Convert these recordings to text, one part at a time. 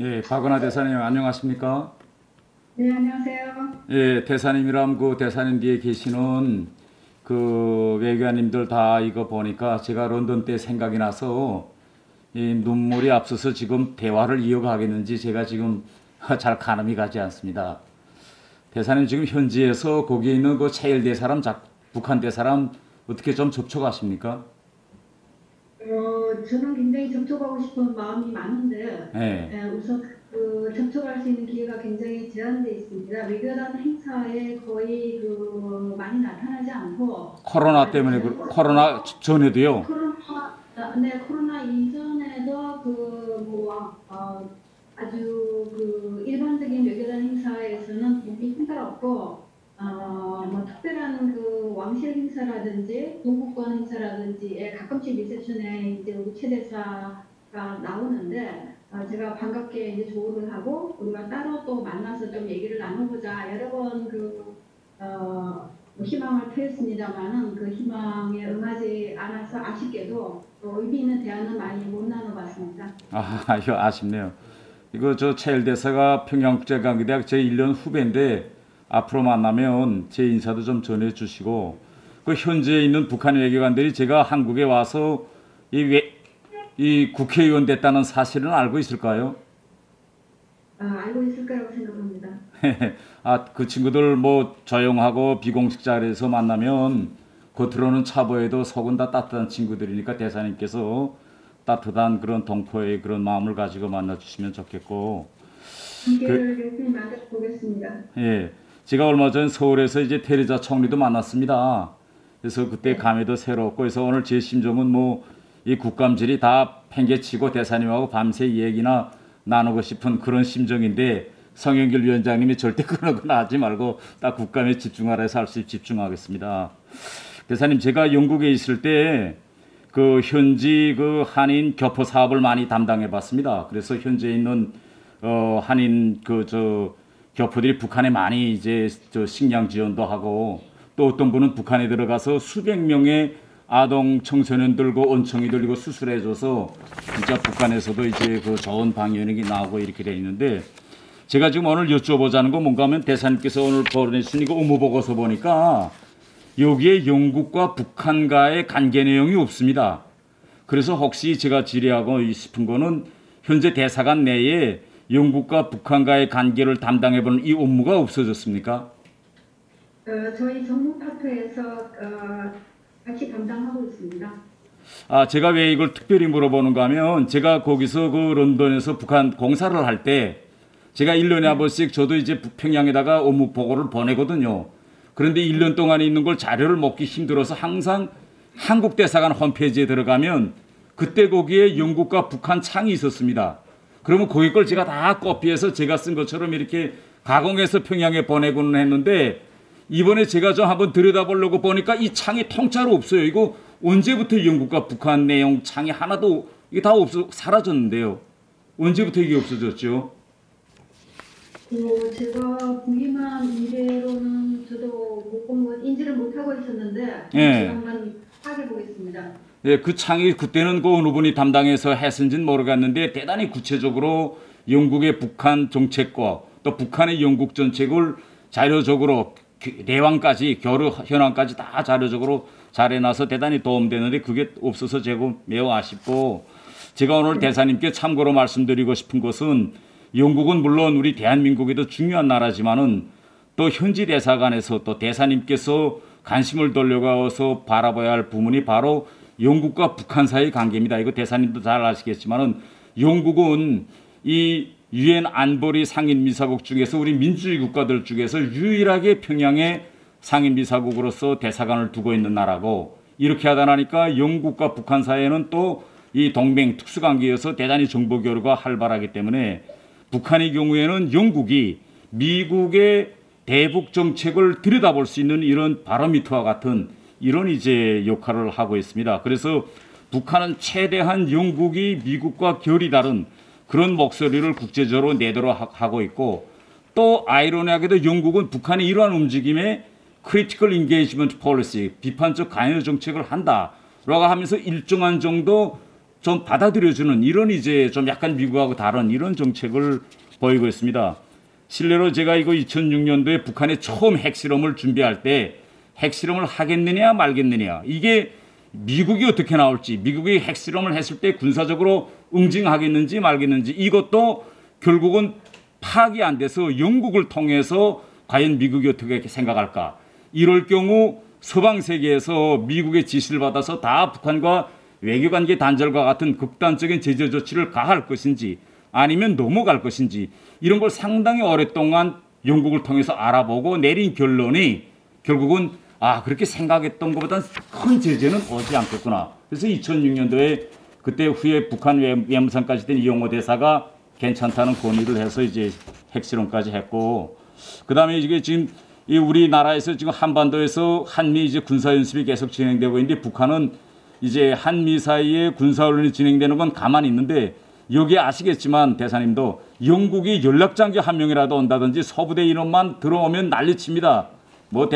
예, 박은하 대사님 안녕하십니까? 네, 안녕하세요. 예, 대사님이랑 그 대사님 뒤에 계시는 그 외교관님들 다 이거 보니까 제가 런던 때 생각이 나서 이 눈물이 앞서서 지금 대화를 이어가겠는지 제가 지금 잘 가늠이 가지 않습니다. 대사님 지금 현지에서 거기에 있는 그 차일 대사람, 북한 대사람 어떻게 좀 접촉하십니까? 저는 굉장히 접촉하고 싶은 마음이 많은데, 예. 우선 접촉할 수 있는 기회가 굉장히 제한되어 있습니다. 외교단 행사에 거의 많이 나타나지 않고, 코로나 때문에 코로나 전에도요. 코로나 이전에도 아주 일반적인 외교단 행사에서는 봄이 따라없고, 특별한 왕실 행사라든지 동국관 행사라든지 가끔씩 리셉션에 이제 우리 최대사가 나오는데 제가 반갑게 이제 조언을 하고 우리가 따로 또 만나서 좀 얘기를 나눠보자 여러 번 희망을 표했습니다만은 그 희망에 응하지 않아서 아쉽게도 의미 있는 대화는 많이 못 나눠봤습니다. 이거 아쉽네요. 이거 저 차일 대사가 평양국제관계대학 제 1년 후배인데 앞으로 만나면 제 인사도 좀 전해주시고 그 현지에 있는 북한 외교관들이 제가 한국에 와서 이 국회의원 됐다는 사실은 알고 있을까요? 알고 있을 거라고 생각합니다. 그 친구들 뭐 조용하고 비공식 자리에서 만나면 겉으로는 차보에도 속은 다 따뜻한 친구들이니까 대사님께서 따뜻한 그런 동포의 그런 마음을 가지고 만나주시면 좋겠고. 함께를 열심히 만들어 보겠습니다. 예. 제가 얼마 전 서울에서 이제 테레자 총리도 만났습니다. 그래서 그때 감회도 새롭고 그래서 오늘 제 심정은 뭐 이 국감질이 다 팽개치고 대사님하고 밤새 얘기나 나누고 싶은 그런 심정인데 성영길 위원장님이 절대 그런 거 하지 말고 딱 국감에 집중하라 해서 할 수 집중하겠습니다. 대사님 제가 영국에 있을 때 그 현지 그 한인 교포 사업을 많이 담당해 봤습니다. 그래서 현재 있는 한인 교포들이 북한에 많이 이제 식량 지원도 하고 또 어떤 분은 북한에 들어가서 수백 명의 아동 청소년들과 원청이 들고 수술해줘서 진짜 북한에서도 이제 그 좋은 방역이 나오고 이렇게 돼 있는데 제가 지금 오늘 여쭤보자는 거 뭔가 하면 대사님께서 오늘 보내주신 이거 업무보고서 보니까 여기에 영국과 북한과의 관계 내용이 없습니다. 그래서 혹시 제가 질의하고 싶은 거는 현재 대사관 내에 영국과 북한과의 관계를 담당해보는 이 업무가 없어졌습니까? 저희 정무파트에서 같이 담당하고 있습니다. 제가 왜 이걸 특별히 물어보는가 하면 제가 거기서 그 런던에서 북한 공사를 할 때 제가 1년에 한 번씩 저도 이제 평양에다가 업무 보고를 보내거든요. 그런데 1년 동안에 있는 걸 자료를 먹기 힘들어서 항상 한국 대사관 홈페이지에 들어가면 그때 거기에 영국과 북한 창이 있었습니다. 그러면 거기 걸 제가 다 코피해서 제가 쓴 것처럼 이렇게 가공해서 평양에 보내고는 했는데 이번에 제가 좀 한번 들여다보려고 보니까 이 창이 통째로 없어요. 이거 언제부터 영국과 북한 내용 창이 하나도 이게 다 사라졌는데요. 언제부터 이게 없어졌죠? 제가 부임한 이래로는 저도 못 본 건 인지를 못하고 있었는데 예. 제가 한번 확인해 보겠습니다. 예, 그 창이 그때는 그 어느 분이 담당해서 했는지는 모르겠는데 대단히 구체적으로 영국의 북한 정책과 또 북한의 영국 정책을 자료적으로 내왕까지 교류 현황까지 다 자료적으로 잘 해놔서 대단히 도움되는데 그게 없어서 제가 매우 아쉽고 제가 오늘 대사님께 참고로 말씀드리고 싶은 것은 영국은 물론 우리 대한민국에도 중요한 나라지만은 또 현지 대사관에서 또 대사님께서 관심을 돌려가서 바라봐야 할 부분이 바로 영국과 북한 사이의 관계입니다. 이거 대사님도 잘 아시겠지만은 영국은 이 유엔 안보리 상임이사국 중에서 우리 민주주의 국가들 중에서 유일하게 평양에 상임이사국으로서 대사관을 두고 있는 나라고 이렇게 하다 보니까 영국과 북한 사이에는 또 이 동맹 특수관계여서 대단히 정보 교류가 활발하기 때문에 북한의 경우에는 영국이 미국의 대북 정책을 들여다볼 수 있는 이런 바로미터와 같은 이런 이제 역할을 하고 있습니다. 그래서 북한은 최대한 영국이 미국과 결이 다른 그런 목소리를 국제적으로 내도록 하고 있고 또 아이러니하게도 영국은 북한이 이러한 움직임에 크리티컬 인게이지먼트 폴리시 비판적 관여 정책을 한다라고 하면서 일정한 정도 좀 받아들여주는 이런 이제 좀 약간 미국하고 다른 이런 정책을 보이고 있습니다. 실례로 제가 이거 2006년도에 북한이 처음 핵실험을 준비할 때 핵실험을 하겠느냐 말겠느냐 이게 미국이 어떻게 나올지 미국이 핵실험을 했을 때 군사적으로 응징하겠는지 말겠는지 이것도 결국은 파악이 안 돼서 영국을 통해서 과연 미국이 어떻게 생각할까. 이럴 경우 서방 세계에서 미국의 지시를 받아서 다 북한과 외교관계 단절과 같은 극단적인 제재 조치를 가할 것인지 아니면 넘어갈 것인지 이런 걸 상당히 오랫동안 영국을 통해서 알아보고 내린 결론이 결국은 그렇게 생각했던 것보다는 큰 제재는 오지 않겠구나. 그래서 2006년도에 그때 후에 북한 외무상까지 된 이용호 대사가 괜찮다는 건의를 해서 이제 핵실험까지 했고, 그 다음에 이게 지금 이 우리나라에서 지금 한반도에서 한미 이제 군사연습이 계속 진행되고 있는데 북한은 이제 한미 사이에 군사훈련이 진행되는 건 가만히 있는데 여기 아시겠지만 대사님도 영국이 연락장교 한 명이라도 온다든지 서부대 인원만 들어오면 난리칩니다. 뭐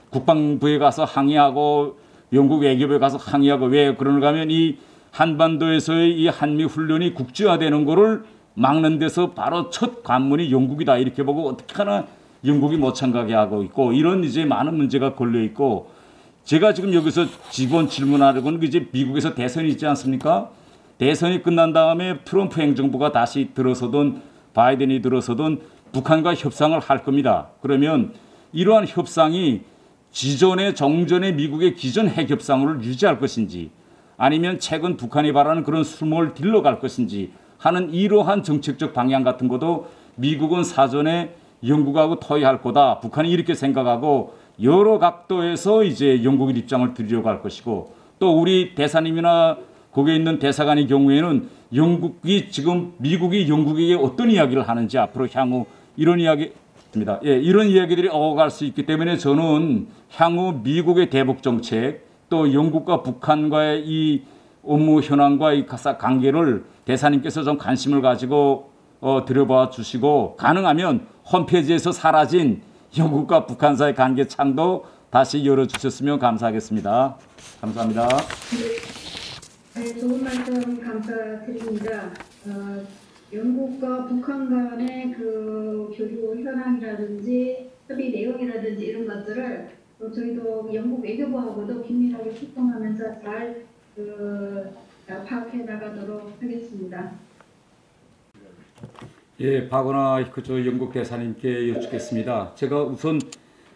국방부에 가서 항의하고 영국 외교부에 가서 항의하고 왜 그러는가 하면 이 한반도에서의 이 한미 훈련이 국제화되는 거를 막는 데서 바로 첫 관문이 영국이다 이렇게 보고 어떻게 하나 영국이 못 참가게 하고 있고 이런 이제 많은 문제가 걸려 있고 제가 지금 여기서 직원 질문하려고는 이제 미국에서 대선이 있지 않습니까? 대선이 끝난 다음에 트럼프 행정부가 다시 들어서든 바이든이 들어서든 북한과 협상을 할 겁니다. 그러면 이러한 협상이 기존의 정전의 미국의 기존 핵 협상을 유지할 것인지 아니면 최근 북한이 바라는 그런 수모를 딜러갈 것인지 하는 이러한 정책적 방향 같은 것도 미국은 사전에 영국하고 토의할 거다. 북한이 이렇게 생각하고 여러 각도에서 이제 영국의 입장을 드리려고 할 것이고 또 우리 대사님이나 거기에 있는 대사관의 경우에는 영국이 지금 미국이 영국에게 어떤 이야기를 하는지 앞으로 향후 이런 이야기입니다. 예, 이런 이야기들이 오갈 수 있기 때문에 저는 향후 미국의 대북 정책 또 영국과 북한과의 이 업무 현황과 이 관계를 대사님께서 좀 관심을 가지고 들여봐 주시고 가능하면 홈페이지에서 사라진 영국과 북한 사이 관계 창도 다시 열어주셨으면 감사하겠습니다. 감사합니다. 네, 좋은 말씀 감사드립니다. 영국과 북한 간의 그 교류 현황이라든지 협의 내용이라든지 이런 것들을 저희도 영국 외교부하고도 긴밀하게 소통하면서 잘 파악해 나가도록 하겠습니다. 예, 박원하 저 영국 대사님께 여쭙겠습니다. 제가 우선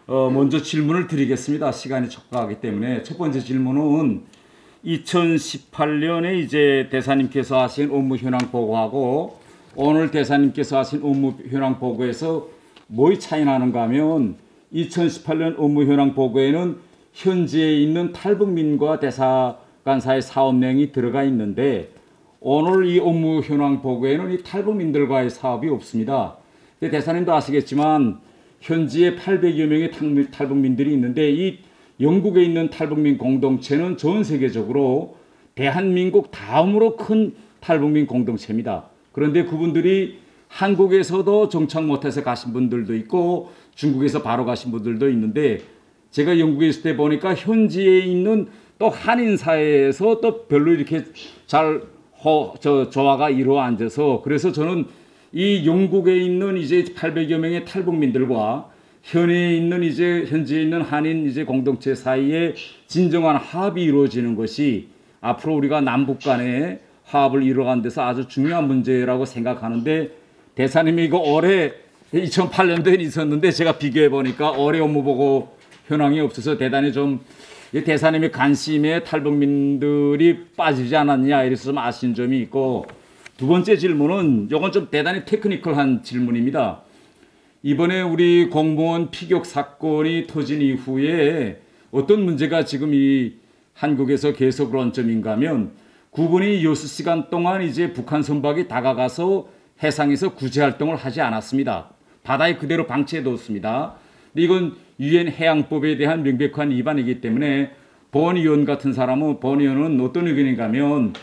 먼저 질문을 드리겠습니다. 시간이 촉박하기 때문에 첫 번째 질문은 2018년에 이제 대사님께서 하신 업무 현황 보고하고 오늘 대사님께서 하신 업무 현황 보고에서 뭐의 차이 나는가 하면 2018년 업무 현황 보고에는 현지에 있는 탈북민과 대사관 사이 사업 내용이 들어가 있는데 오늘 이 업무 현황 보고에는 이 탈북민들과의 사업이 없습니다. 대사님도 아시겠지만 현지에 800여 명의 탈북민들이 있는데 이 영국에 있는 탈북민 공동체는 전 세계적으로 대한민국 다음으로 큰 탈북민 공동체입니다. 그런데 그분들이 한국에서도 정착 못해서 가신 분들도 있고 중국에서 바로 가신 분들도 있는데 제가 영국에 있을 때 보니까 현지에 있는 또 한인 사회에서 또 별로 이렇게 잘 조화가 이루어 앉아서 그래서 저는 이 영국에 있는 이제 800여 명의 탈북민들과 현지에 있는 한인 이제 공동체 사이에 진정한 합이 이루어지는 것이 앞으로 우리가 남북 간의 화합을 이루어가는 데서 아주 중요한 문제라고 생각하는데 대사님이 이거 올해 2008년도에 있었는데 제가 비교해 보니까 올해 업무보고 현황이 없어서 대단히 좀 대사님의 관심에 탈북민들이 빠지지 않았냐 이래서 좀 아쉬운 점이 있고 두 번째 질문은 이건 좀 대단히 테크니컬한 질문입니다. 이번에 우리 공무원 피격 사건이 터진 이후에 어떤 문제가 지금 이 한국에서 계속 론점인가 하면 구분이 6시간 동안 이제 북한 선박이 다가가서 해상에서 구제 활동을 하지 않았습니다. 바다에 그대로 방치해뒀습니다. 근데 이건 유엔 해양법에 대한 명백한 위반이기 때문에 본 의원 같은 사람은 본 의원은 어떤 의견인가 하면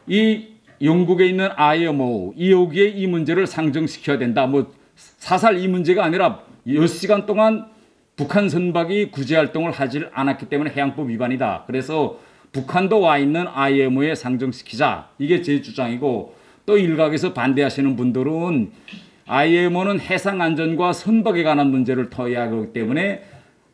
이 영국에 있는 IMO 여기에 이 문제를 상정시켜야 된다. 뭐 사살 이 문제가 아니라 6시간 동안 북한 선박이 구제 활동을 하지 않았기 때문에 해양법 위반이다. 그래서 북한도 와 있는 IMO에 상정시키자. 이게 제 주장이고, 또 일각에서 반대하시는 분들은 IMO는 해상 안전과 선박에 관한 문제를 토의하기 때문에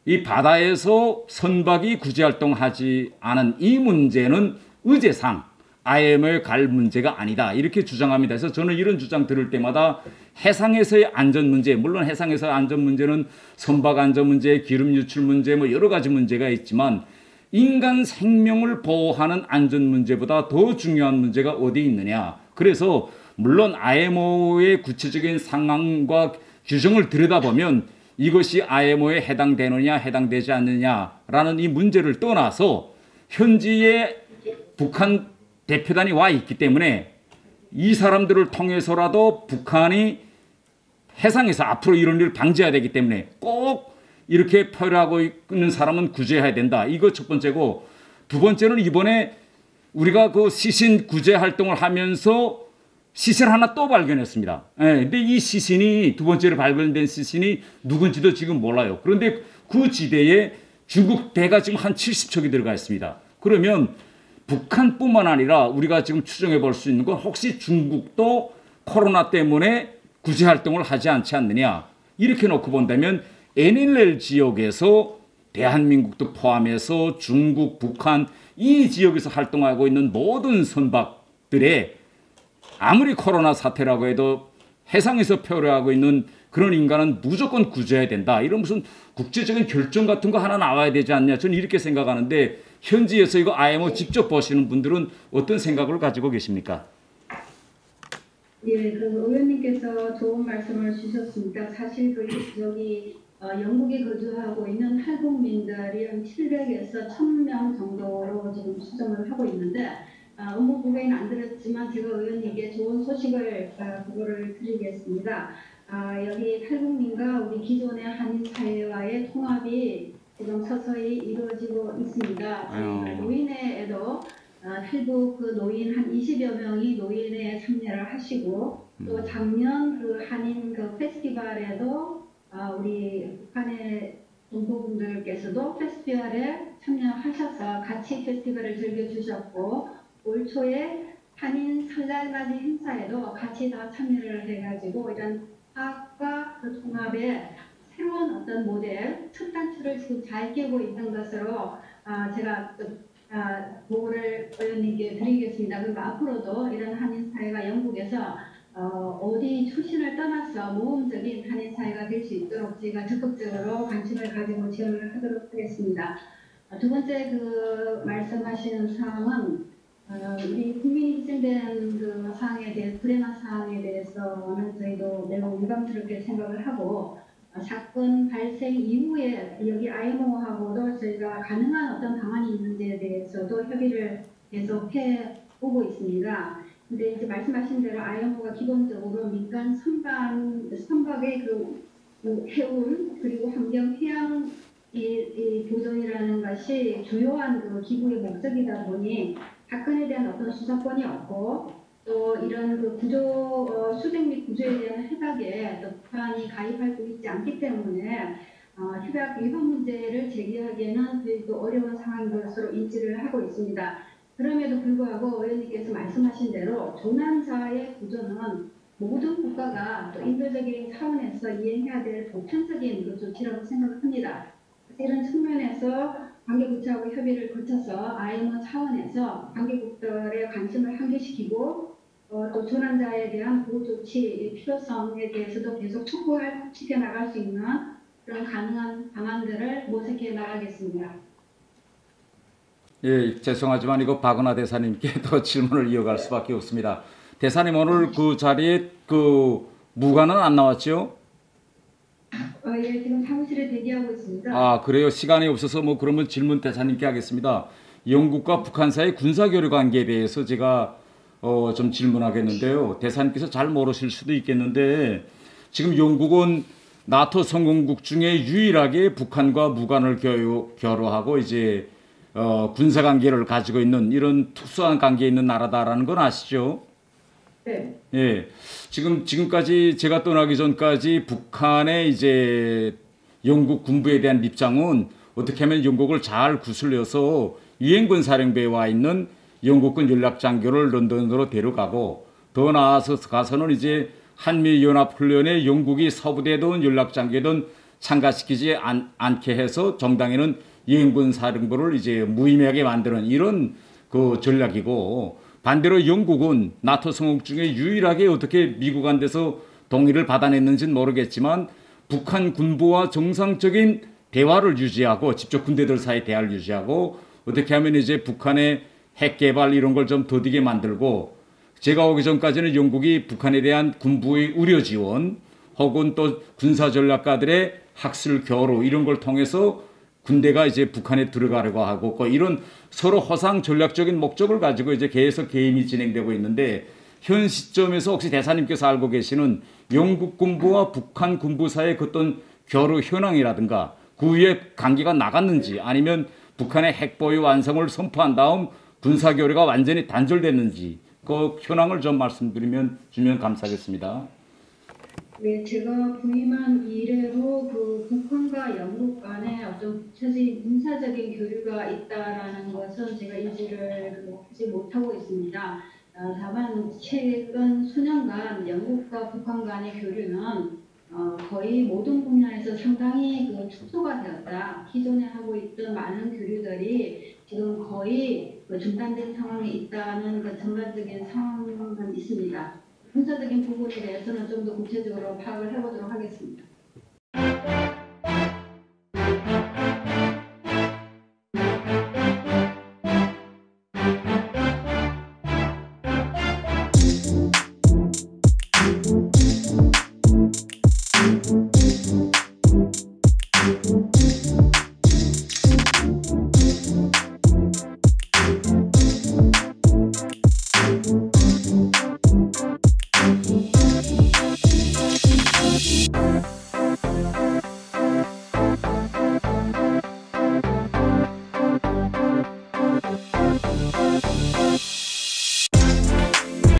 이 바다에서 선박이 구제활동하지 않은 이 문제는 의제상 IMO에 갈 문제가 아니다. 이렇게 주장합니다. 그래서 저는 이런 주장 들을 때마다 해상에서의 안전 문제, 물론 해상에서의 안전 문제는 선박 안전 문제, 기름 유출 문제, 뭐 여러 가지 문제가 있지만 인간 생명을 보호하는 안전 문제보다 더 중요한 문제가 어디 있느냐. 그래서 물론 IMO의 구체적인 상황과 규정을 들여다보면 이것이 IMO에 해당되느냐 해당되지 않느냐라는 이 문제를 떠나서 현지에 북한 대표단이 와 있기 때문에 이 사람들을 통해서라도 북한이 해상에서 앞으로 이런 일을 방지해야 되기 때문에 꼭 이렇게 표현하고 있는 사람은 구제해야 된다. 이거 첫 번째고, 두 번째는 이번에 우리가 그 시신 구제 활동을 하면서 시신 하나 또 발견했습니다. 근데 이 시신이 두 번째로 발견된 시신이 누군지도 지금 몰라요. 그런데 그 지대에 중국 대가 지금 한 70척이 들어가 있습니다. 그러면 북한뿐만 아니라 우리가 지금 추정해 볼 수 있는 건 혹시 중국도 코로나 때문에 구제 활동을 하지 않지 않느냐. 이렇게 놓고 본다면 NLL 지역에서 대한민국도 포함해서 중국, 북한 이 지역에서 활동하고 있는 모든 선박들의 아무리 코로나 사태라고 해도 해상에서 표류하고 있는 그런 인간은 무조건 구제해야 된다. 이런 무슨 국제적인 결정 같은 거 하나 나와야 되지 않냐. 저는 이렇게 생각하는데 현지에서 이거 IMO 직접 보시는 분들은 어떤 생각을 가지고 계십니까? 예, 그 의원님께서 좋은 말씀을 주셨습니다. 사실 여기 영국에 거주하고 있는 탈북민들이 한 700에서 1000명 정도로 지금 수정을 하고 있는데 업무 보고에는 안 들었지만 제가 의원님께 좋은 소식을 그거를 드리겠습니다. 여기 탈북민과 우리 기존의 한인 사회와의 통합이 지금 서서히 이루어지고 있습니다. 저희 노인회에도 탈북 그 노인 한 20여 명이 노인회에 참여를 하시고 또 작년 그 한인 그 페스티벌에도 우리 북한의 동포분들께서도 페스티벌에 참여하셔서 같이 페스티벌을 즐겨주셨고 올 초에 한인 설날맞이 행사에도 같이 다 참여를 해가지고 이런 화합과 그 통합의 새로운 어떤 모델 첫 단추를 지금 잘 끼고 있는 것으로 제가 보고를 의원님께 드리겠습니다. 그리고 앞으로도 이런 한인 사회가 영국에서 어디 출신을 떠나서 모범적인 한인 사회가 될 수 있도록 제가 적극적으로 관심을 가지고 지원을 하도록 하겠습니다. 두 번째 그 말씀하시는 사항은 우리 국민이 희생된 그 사항에 대해 불행한 사항에 대해서는 저희도 매우 유감스럽게 생각을 하고 사건 발생 이후에 여기 IMO하고도 저희가 가능한 어떤 방안이 있는지에 대해서도 협의를 계속해 오고 있습니다. 근데 이제 말씀하신 대로 IMO가 기본적으로 민간 선박의 그 해운 그리고 환경 해양 이 보존이라는 것이 주요한 그 기구의 목적이다 보니 사건에 대한 어떤 수사권이 없고 또 이런 그 구조 수색 및 구조에 대한 협약에 또 북한이 가입할 수 있지 않기 때문에 협약 위반 문제를 제기하기에는 또 어려운 상황인 것으로 인지를 하고 있습니다. 그럼에도 불구하고 의원님께서 말씀하신 대로 조난사의 구조는 모든 국가가 또 인도적인 차원에서 이행해야 될 보편적인 그 조치라고 생각합니다. 이런 측면에서 관계국하고 협의를 거쳐서 IMO 차원에서 관계국들의 관심을 환기시키고 또 조난자에 대한 보호 조치 필요성에 대해서도 계속 촉구시켜 나갈 수 있는 그런 가능한 방안들을 모색해 나가겠습니다. 예, 죄송하지만 이거 박은하 대사님께 더 질문을 이어갈 수밖에 없습니다. 대사님 오늘 그 자리에 그 무관은 안 나왔죠? 예, 지금 사무실에 대기하고 있습니다. 그래요? 시간이 없어서 뭐 그러면 질문 대사님께 하겠습니다. 영국과 북한 사이 군사교류 관계에 대해서 제가 좀 질문하겠는데요. 대사님께서 잘 모르실 수도 있겠는데 지금 영국은 나토 성공국 중에 유일하게 북한과 무관을 교류하고 이제 군사 관계를 가지고 있는 이런 특수한 관계에 있는 나라다라는 건 아시죠? 네. 예. 지금까지 제가 떠나기 전까지 북한의 이제 영국 군부에 대한 입장은 어떻게 하면 영국을 잘 구슬려서 이행군 사령부에 와 있는 영국군 연락장교를 런던으로 데려가고 더 나아서 가서는 이제 한미연합훈련에 영국이 서부대든 연락장교든 참가시키지 않게 해서 정당에는 이행군 사령부를 이제 무의미하게 만드는 이런 그 전략이고, 반대로 영국은 나토 성국 중에 유일하게 어떻게 미국한테서 동의를 받아냈는지는 모르겠지만 북한 군부와 정상적인 대화를 유지하고 직접 군대들 사이 대화를 유지하고 어떻게 하면 이제 북한의 핵 개발 이런 걸 좀 더디게 만들고, 제가 오기 전까지는 영국이 북한에 대한 군부의 의료 지원 혹은 또 군사 전략가들의 학술 교류 이런 걸 통해서 군대가 이제 북한에 들어가려고 하고 이런 서로 허상 전략적인 목적을 가지고 이제 계속 게임이 진행되고 있는데, 현 시점에서 혹시 대사님께서 알고 계시는 영국 군부와 북한 군부 사이의 어떤 교류 현황이라든가 그 위에 관계가 나갔는지 아니면 북한의 핵보유 완성을 선포한 다음 군사 교류가 완전히 단절됐는지 그 현황을 좀 말씀드리면 주면 감사하겠습니다. 네, 제가 부임한 이래로 그 북한과 영국 간에 어떤 구체적인 군사적인 교류가 있다라는 것은 제가 인지를 하지 못하고 있습니다. 다만 최근 수년간 영국과 북한 간의 교류는 거의 모든 분야에서 상당히 축소가 되었다. 기존에 하고 있던 많은 교류들이 지금 거의 중단된 상황에 있다는 전반적인 상황은 있습니다. 군사적인 부분에 대해서는 좀 더 구체적으로 파악을 해보도록 하겠습니다.